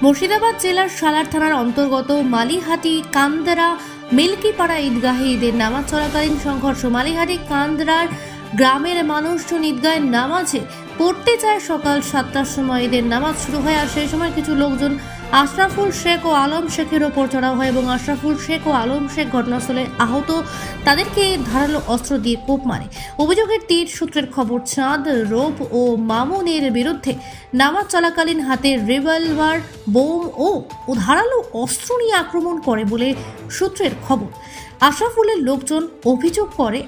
মুর্শিদাবাদ জেলার সালার থানার অন্তর্গত মালিহাটি কান্দরা মিল্কিপাড়া ঈদগাহে ঈদের নামাজ চলাকালীন সংঘর্ষ। মালিহাটি কান্দরার গ্রামের মানুষজন ঈদগাহের নামাজে পড়তে চায়। সকাল 7টার সময় ঈদের নামাজ শুরু হয়, আর সেই সময় কিছু লোকজন আশরাফুল শেখ ও আলম শেখের ওপর চড়াও হয় এবং আশরাফুল শেখ ও আলম শেখ ঘটনাস্থলে আহত। তাদেরকে ধারালো অস্ত্র দিয়ে কোপ মারে। অভিযোগের তীর সূত্রের খবর, চাঁদ, রূপ ও মামুনের বিরুদ্ধে নামাজ চলাকালীন হাতে রিভলভার, বোম ও ধারালো অস্ত্র নিয়ে আক্রমণ করে বলে সূত্রের খবর। আশরাফুলের লোকজন অভিযোগ করে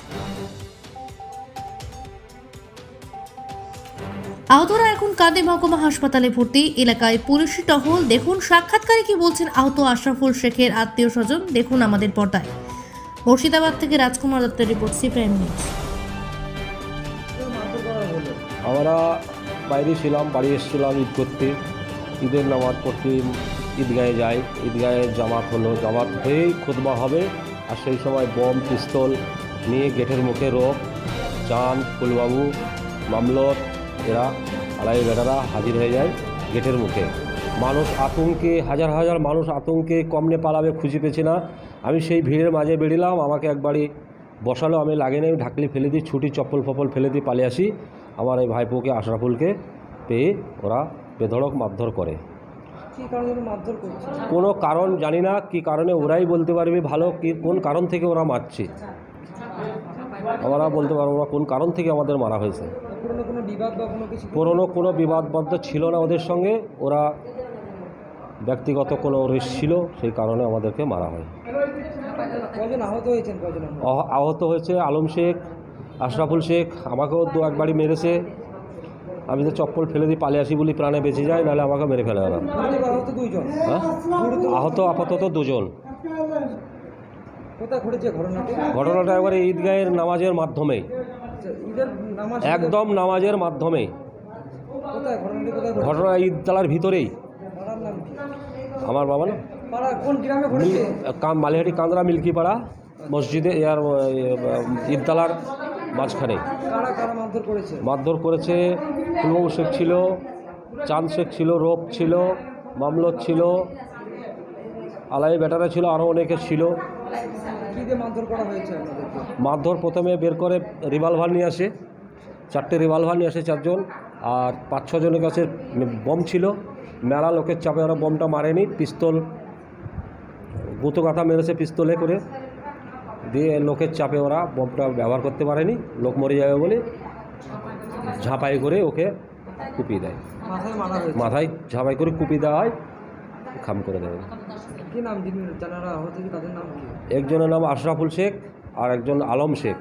আহতরা এখন কাঁদে মহকুমা হাসপাতালে ভর্তি। এলাকায় পুলিশি টহল। দেখুন সাক্ষাৎকারে কি বলছেন আহত আশরাফুল শেখের আত্মীয় স্বজন, দেখুন আমাদের পর্দায়। মুর্শিদাবাদ থেকে রাজকুমার দত্তের রিপোর্ট, সি প্রাইম নিউজ। আমরা বাইরে ছিলাম, বাড়ি এসেছিলাম ঈদ করতে, ঈদের নামাজ পড়তে ঈদগাহে যাই। ঈদগাহে জামাত হলো, জামাত হয়েই খুতবা হবে, আর সেই সময় বম পিস্তল নিয়ে গেটের মুখে রোপ, চাঁদ, ফুলবাবু, মামলত, এরা আড়াই বেটারা হাজির হয়ে যায় গেটের মুখে। মানুষ আতঙ্কে, হাজার হাজার মানুষ আতঙ্কে, কমনে পালাবে খুঁজে পেছি না। আমি সেই ভিড়ের মাঝে বেরিলাম, আমাকে একবারই বসালো, আমি লাগে নাই, ঢাকলি ফেলে দিই, ছুটি চপ্পল ফপল ফেলে দিয়ে পালিয়ে আসি। আমার এই ভাইপোকে আশরাফুলকে পেয়ে ওরা বেধড়ক মারধর করে। কোনো কারণ জানি না, কি কারণে ওরাই বলতে পারবে ভালো, কি কোন কারণ থেকে ওরা মারছে, আমরা বলতে পারবো না কোন কারণ থেকে আমাদের মারা হয়েছে। পুরনো কোনো বিবাদবদ্ধ ছিল না ওদের সঙ্গে, ওরা ব্যক্তিগত কোনো রেস ছিল, সেই কারণে আমাদেরকে মারা হয়। আহত হয়েছে আলম শেখ, আশরাফুল শেখ, আমাকেও দু একবারই মেরেছে। আমি তো চপ্পল ফেলে দিই পালিয়ে আসি বলি প্রাণে বেঁচে যায়, নাহলে আমাকে মেরে ফেলে ওরা। হ্যাঁ, আহত আপাতত দুজন। ঘটনাটা একবারে ঈদগাহের নামাজের মাধ্যমেই, একদম নামাজের মাধ্যমেই ঘটনা, ঈদতলার ভিতরেই। আমার বাবা না মালিহাটি কান্দরা মিল্কিপাড়া মসজিদে, ইয়ার ঈদতলার মাঝখানে মারধর করেছে। ফুলবাবু শেখ ছিল, চাঁদ শেখ ছিল, রূপ ছিল, মামলত ছিল, আলাই বেটারা ছিল, আরও অনেকে ছিল। মারধর প্রথমে বের করে রিভলভার নিয়ে আসে, 4টে রিভলভার নিয়ে আসে 4 জন, আর 5-6 জনের কাছে বম ছিল। মেলা লোকের চাপে ওরা বমটা মারেনি, পিস্তল গুঁতো গাঁথা মেরেছে পিস্তলে করে, দিয়ে লোকের চাপে ওরা বমটা ব্যবহার করতে পারেনি, লোক মরে যাবে বলে ঝাঁপাই করে ওকে কুপিয়ে দেয়, মাথায় ঝাঁপাই করে কুপিয়ে দেওয়া হয়, খাম করে দেয়। একজনের নাম আশরাফুল শেখ আর একজন আলম শেখ।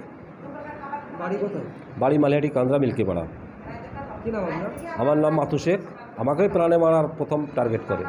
বাড়ি মালিহাটি কান্দরা মিল্কিপাড়া। আমার নাম মাতু শেখ। আমাকেই প্রাণে মারার প্রথম টার্গেট করে।